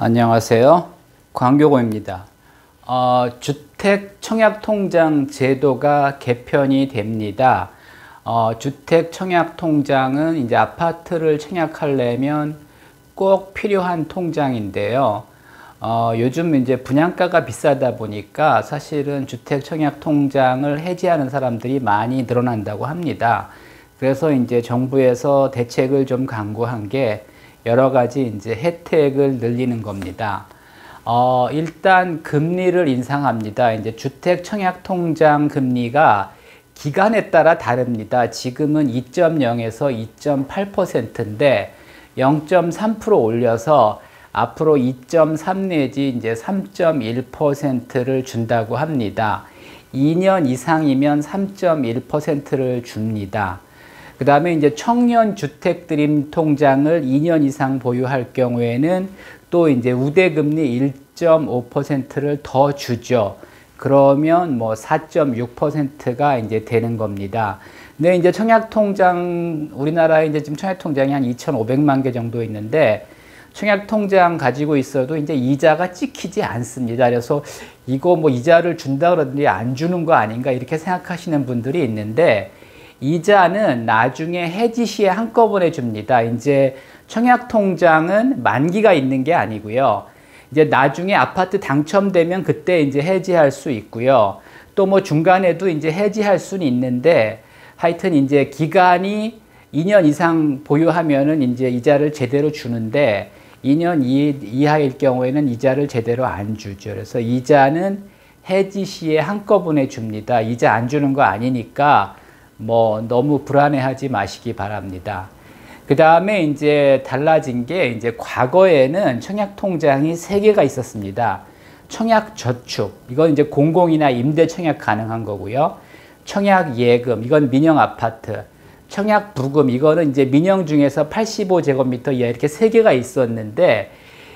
안녕하세요. 광교고입니다. 주택청약통장 제도가 개편이 됩니다. 주택청약통장은 이제 아파트를 청약하려면 꼭 필요한 통장인데요. 요즘 이제 분양가가 비싸다 보니까 사실은 주택청약통장을 해지하는 사람들이 많이 늘어난다고 합니다. 그래서 이제 정부에서 대책을 좀 강구한 게 여러 가지 이제 혜택을 늘리는 겁니다. 일단 금리를 인상합니다. 이제 주택청약통장 금리가 기간에 따라 다릅니다. 지금은 2.0에서 2.8%인데 0.3% 올려서 앞으로 2.3 내지 이제 3.1%를 준다고 합니다. 2년 이상이면 3.1%를 줍니다. 그 다음에 이제 청년 주택 드림 통장을 2년 이상 보유할 경우에는 또 이제 우대금리 1.5%를 더 주죠. 그러면 뭐 4.6%가 이제 되는 겁니다. 근데 이제 청약통장, 우리나라에 이제 지금 청약통장이 한 2,500만 개 정도 있는데 청약통장 가지고 있어도 이제 이자가 찍히지 않습니다. 그래서 이거 뭐 이자를 준다 그러더니 안 주는 거 아닌가 이렇게 생각하시는 분들이 있는데 이자는 나중에 해지 시에 한꺼번에 줍니다. 이제 청약통장은 만기가 있는 게 아니고요. 이제 나중에 아파트 당첨되면 그때 이제 해지할 수 있고요. 또 뭐 중간에도 이제 해지할 수는 있는데 하여튼 이제 기간이 2년 이상 보유하면은 이제 이자를 제대로 주는데 2년 이하일 경우에는 이자를 제대로 안 주죠. 그래서 이자는 해지 시에 한꺼번에 줍니다. 이자 안 주는 거 아니니까 뭐 너무 불안해하지 마시기 바랍니다. 그 다음에 이제 달라진 게 이제 과거에는 청약통장이 3개가 있었습니다. 청약저축, 이건 이제 공공이나 임대 청약 가능한 거고요. 청약예금, 이건 민영아파트. 청약부금, 이거는 이제 민영 중에서 85제곱미터 이하 이렇게 3개가 있었는데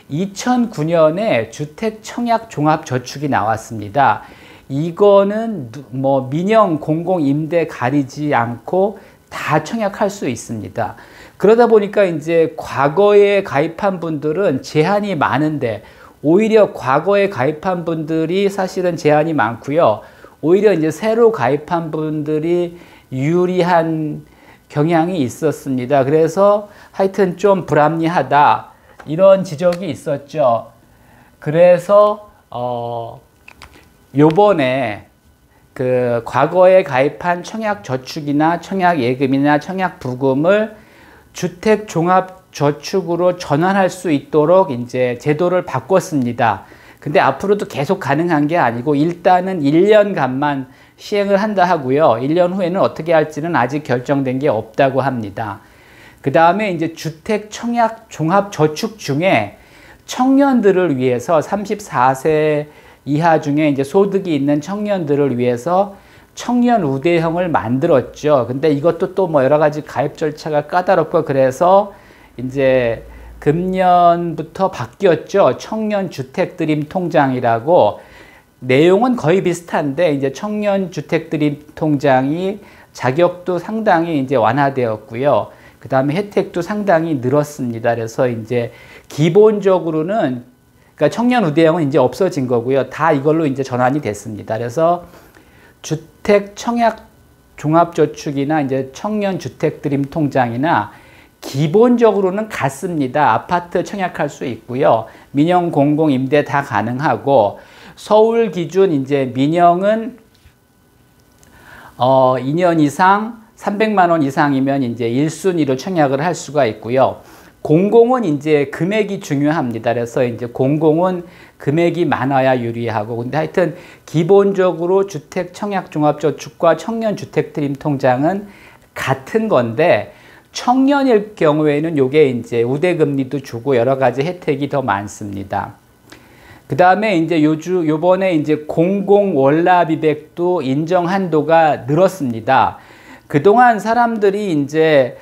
2009년에 주택청약종합저축이 나왔습니다. 이거는 뭐 민영, 공공, 임대 가리지 않고 다 청약할 수 있습니다. 그러다 보니까 이제 과거에 가입한 분들은 제한이 많은데 오히려 과거에 가입한 분들이 사실은 제한이 많고요. 오히려 이제 새로 가입한 분들이 유리한 경향이 있었습니다. 그래서 하여튼 좀 불합리하다 이런 지적이 있었죠. 그래서 요번에 그 과거에 가입한 청약저축이나 청약예금이나 청약부금을 주택종합저축으로 전환할 수 있도록 이제 제도를 바꿨습니다. 근데 앞으로도 계속 가능한 게 아니고 일단은 1년간만 시행을 한다 하고요. 1년 후에는 어떻게 할지는 아직 결정된 게 없다고 합니다. 그 다음에 이제 주택청약종합저축 중에 청년들을 위해서 34세 이하 중에 이제 소득이 있는 청년들을 위해서 청년 우대형을 만들었죠. 근데 이것도 또 뭐 여러 가지 가입 절차가 까다롭고 그래서 이제 금년부터 바뀌었죠. 청년 주택 드림 통장이라고 내용은 거의 비슷한데 이제 청년 주택 드림 통장이 자격도 상당히 이제 완화되었고요. 그 다음에 혜택도 상당히 늘었습니다. 그래서 이제 기본적으로는 그러니까 청년 우대형은 이제 없어진 거고요. 다 이걸로 이제 전환이 됐습니다. 그래서 주택 청약 종합저축이나 이제 청년 주택 드림 통장이나 기본적으로는 같습니다. 아파트 청약할 수 있고요. 민영, 공공, 임대 다 가능하고 서울 기준 이제 민영은 2년 이상 300만 원 이상이면 이제 1순위로 청약을 할 수가 있고요. 공공은 이제 금액이 중요합니다. 그래서 이제 공공은 금액이 많아야 유리하고 근데 하여튼 기본적으로 주택청약종합저축과 청년주택드림통장은 같은 건데 청년일 경우에는 요게 이제 우대금리도 주고 여러 가지 혜택이 더 많습니다. 그 다음에 이제 요번에 이제 공공월납이백도 인정 한도가 늘었습니다. 그동안 사람들이 이제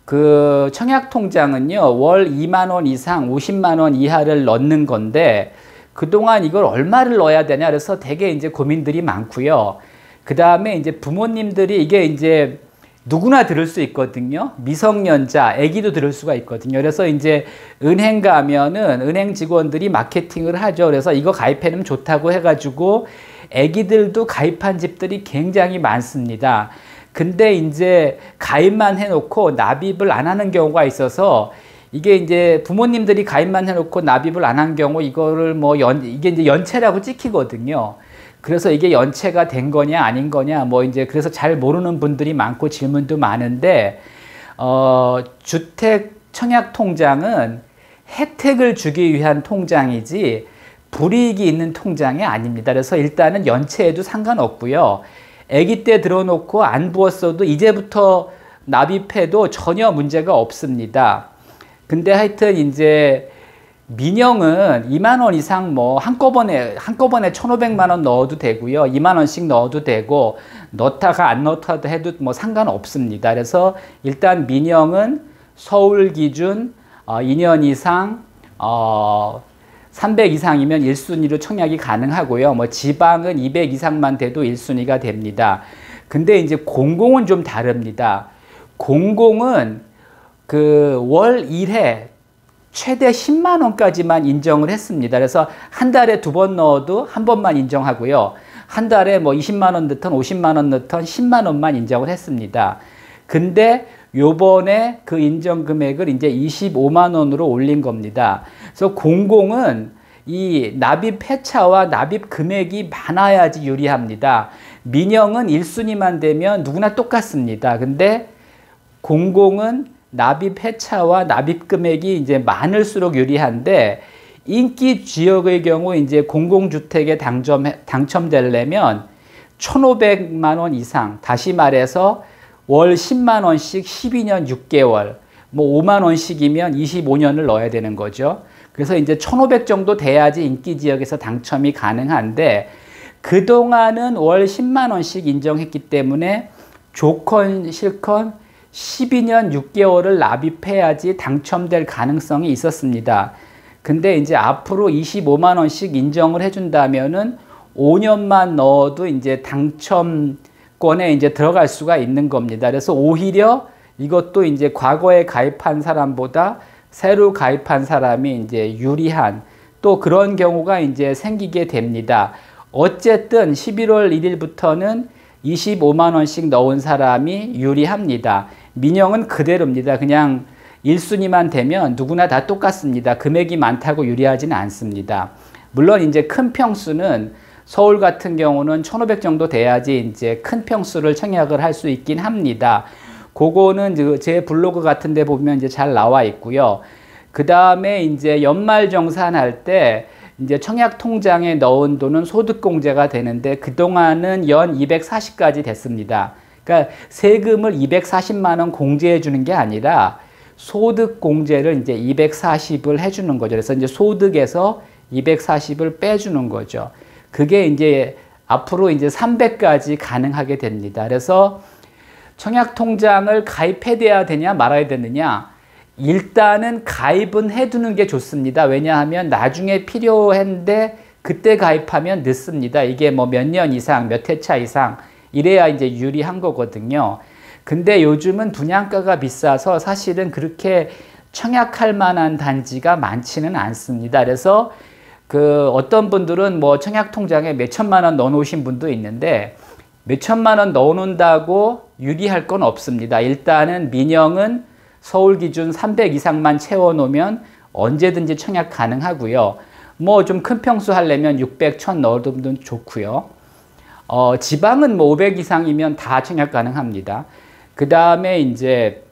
그 청약통장은요, 월 2만 원 이상 50만 원 이하를 넣는 건데, 그동안 이걸 얼마를 넣어야 되냐, 그래서 되게 이제 고민들이 많고요. 그 다음에 이제 부모님들이 이게 이제 누구나 들을 수 있거든요. 미성년자, 아기도 들을 수가 있거든요. 그래서 이제 은행 가면은 은행 직원들이 마케팅을 하죠. 그래서 이거 가입해놓으면 좋다고 해가지고 아기들도 가입한 집들이 굉장히 많습니다. 근데 이제 가입만 해놓고 납입을 안 하는 경우가 있어서 이게 이제 부모님들이 가입만 해놓고 납입을 안 한 경우 이거를 뭐 이게 이제 연체라고 찍히거든요. 그래서 이게 연체가 된 거냐 아닌 거냐 뭐 이제 그래서 잘 모르는 분들이 많고 질문도 많은데 주택 청약 통장은 혜택을 주기 위한 통장이지 불이익이 있는 통장이 아닙니다. 그래서 일단은 연체해도 상관없고요. 아기 때 들어놓고 안 부었어도 이제부터 납입해도 전혀 문제가 없습니다. 근데 하여튼 이제 민영은 2만 원 이상 뭐 한꺼번에 1,500만 원 넣어도 되고요. 2만 원씩 넣어도 되고 넣다가 안 넣다도 해도 뭐 상관없습니다. 그래서 일단 민영은 서울 기준 2년 이상 300 이상이면 1순위로 청약이 가능하고요. 뭐 지방은 200 이상만 돼도 1순위가 됩니다. 근데 이제 공공은 좀 다릅니다. 공공은 그 월 1회 최대 10만 원까지만 인정을 했습니다. 그래서 한 달에 2번 넣어도 한 번만 인정하고요. 한 달에 뭐 20만 원 넣던 50만 원 넣던 10만 원만 인정을 했습니다. 근데 요번에 그 인정 금액을 이제 25만 원으로 올린 겁니다. 그래서 공공은 이 납입 회차와 납입 금액이 많아야지 유리합니다. 민영은 1순위만 되면 누구나 똑같습니다. 근데 공공은 납입 회차와 납입 금액이 이제 많을수록 유리한데 인기 지역의 경우 이제 공공주택에 당첨되려면 1,500만 원 이상, 다시 말해서 월 10만 원씩 12년 6개월, 뭐 5만 원씩이면 25년을 넣어야 되는 거죠. 그래서 이제 1,500 정도 돼야지 인기 지역에서 당첨이 가능한데 그동안은 월 10만 원씩 인정했기 때문에 조건 실컷 12년 6개월을 납입해야지 당첨될 가능성이 있었습니다. 근데 이제 앞으로 25만 원씩 인정을 해준다면은 5년만 넣어도 이제 당첨권에 이제 들어갈 수가 있는 겁니다. 그래서 오히려 이것도 이제 과거에 가입한 사람보다 새로 가입한 사람이 이제 유리한 또 그런 경우가 이제 생기게 됩니다. 어쨌든 11월 1일부터는 25만 원씩 넣은 사람이 유리합니다. 민영은 그대로입니다. 그냥 1순위만 되면 누구나 다 똑같습니다. 금액이 많다고 유리하지는 않습니다. 물론 이제 큰 평수는 서울 같은 경우는 1,500 정도 돼야지 이제 큰 평수를 청약을 할 수 있긴 합니다. 그거는 제 블로그 같은 데 보면 이제 잘 나와 있고요. 그 다음에 이제 연말 정산할 때 이제 청약 통장에 넣은 돈은 소득공제가 되는데 그동안은 연 240까지 됐습니다. 그러니까 세금을 240만 원 공제해 주는 게 아니라 소득공제를 이제 240을 해주는 거죠. 그래서 이제 소득에서 240을 빼주는 거죠. 그게 이제 앞으로 이제 300까지 가능하게 됩니다. 그래서 청약통장을 가입해야 되냐 말아야 되느냐 일단은 가입은 해두는 게 좋습니다. 왜냐하면 나중에 필요한데 그때 가입하면 늦습니다. 이게 뭐 몇 년 이상, 몇 회차 이상 이래야 이제 유리한 거거든요. 근데 요즘은 분양가가 비싸서 사실은 그렇게 청약할 만한 단지가 많지는 않습니다. 그래서 그 어떤 분들은 뭐 청약 통장에 몇 천만 원 넣어 놓으신 분도 있는데 몇 천만 원 넣어 놓는다고 유리할 건 없습니다. 일단은 민영은 서울 기준 300 이상만 채워 놓으면 언제든지 청약 가능하고요. 뭐 좀 큰 평수 하려면 600, 1000 넣어두면 좋고요. 지방은 뭐 500 이상이면 다 청약 가능합니다. 그 다음에 이제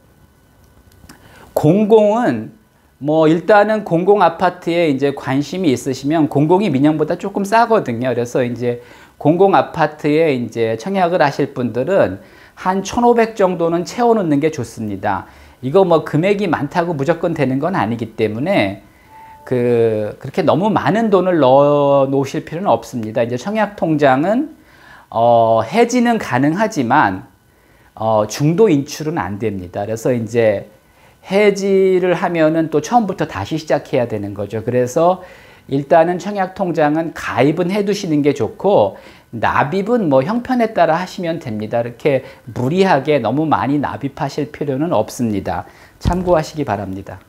공공은 뭐 일단은 공공 아파트에 이제 관심이 있으시면 공공이 민영보다 조금 싸거든요. 그래서 이제 공공 아파트에 이제 청약을 하실 분들은 한 1,500 정도는 채워 놓는 게 좋습니다. 이거 뭐 금액이 많다고 무조건 되는 건 아니기 때문에 그렇게 너무 많은 돈을 넣어 놓으실 필요는 없습니다. 이제 청약 통장은 해지는 가능하지만 중도 인출은 안 됩니다. 그래서 이제 해지를 하면은 또 처음부터 다시 시작해야 되는 거죠. 그래서 일단은 청약통장은 가입은 해 두시는 게 좋고, 납입은 뭐 형편에 따라 하시면 됩니다. 이렇게 무리하게 너무 많이 납입하실 필요는 없습니다. 참고하시기 바랍니다.